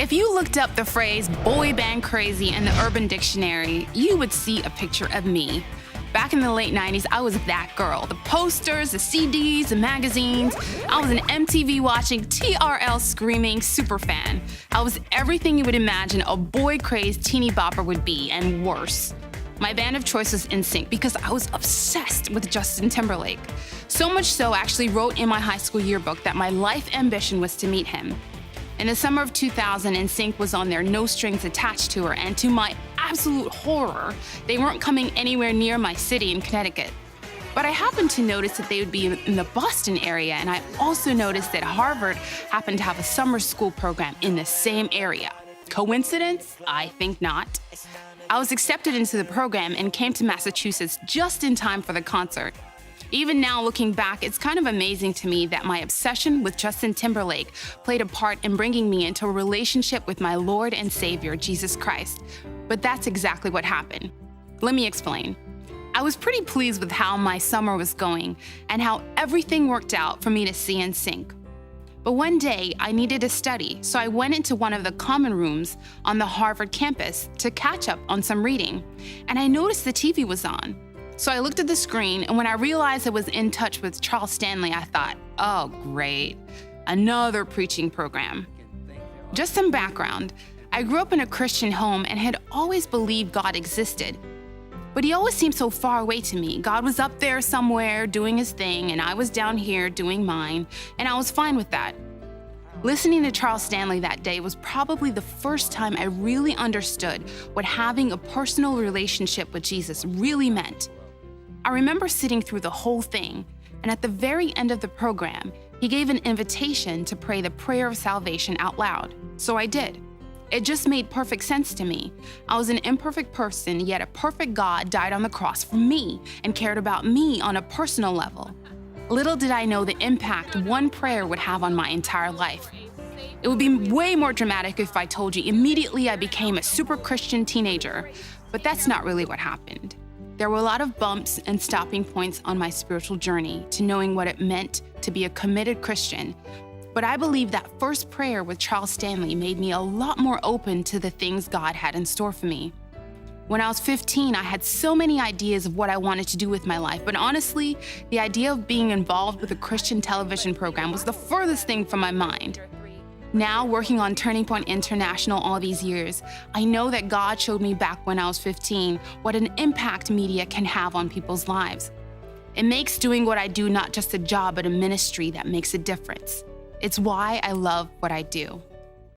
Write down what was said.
If you looked up the phrase boy band crazy in the Urban Dictionary, you would see a picture of me. Back in the late 90s, I was that girl. The posters, the CDs, the magazines. I was an MTV watching, TRL screaming superfan. I was everything you would imagine a boy-crazed teeny bopper would be, and worse. My band of choice was NSYNC because I was obsessed with Justin Timberlake. So much so, I actually wrote in my high school yearbook that my life ambition was to meet him. In the summer of 2000, NSYNC was on their No Strings Attached tour, and to my absolute horror, they weren't coming anywhere near my city in Connecticut. But I happened to notice that they would be in the Boston area, and I also noticed that Harvard happened to have a summer school program in the same area. Coincidence? I think not. I was accepted into the program and came to Massachusetts just in time for the concert. Even now, looking back, it's kind of amazing to me that my obsession with Justin Timberlake played a part in bringing me into a relationship with my Lord and Savior, Jesus Christ. But that's exactly what happened. Let me explain. I was pretty pleased with how my summer was going and how everything worked out for me to see NSYNC. But one day, I needed to study, so I went into one of the common rooms on the Harvard campus to catch up on some reading, and I noticed the TV was on. So I looked at the screen, and when I realized I was in touch with Charles Stanley, I thought, oh great, another preaching program. Just some background. I grew up in a Christian home and had always believed God existed. But he always seemed so far away to me. God was up there somewhere doing his thing, and I was down here doing mine, and I was fine with that. Listening to Charles Stanley that day was probably the first time I really understood what having a personal relationship with Jesus really meant. I remember sitting through the whole thing, and at the very end of the program, he gave an invitation to pray the prayer of salvation out loud. So I did. It just made perfect sense to me. I was an imperfect person, yet a perfect God died on the cross for me and cared about me on a personal level. Little did I know the impact one prayer would have on my entire life. It would be way more dramatic if I told you immediately I became a super Christian teenager, but that's not really what happened. There were a lot of bumps and stopping points on my spiritual journey to knowing what it meant to be a committed Christian. But I believe that first prayer with Charles Stanley made me a lot more open to the things God had in store for me. When I was 15, I had so many ideas of what I wanted to do with my life, but honestly, the idea of being involved with a Christian television program was the furthest thing from my mind. Now, working on Turning Point International all these years, I know that God showed me back when I was 15 what an impact media can have on people's lives. It makes doing what I do not just a job, but a ministry that makes a difference. It's why I love what I do.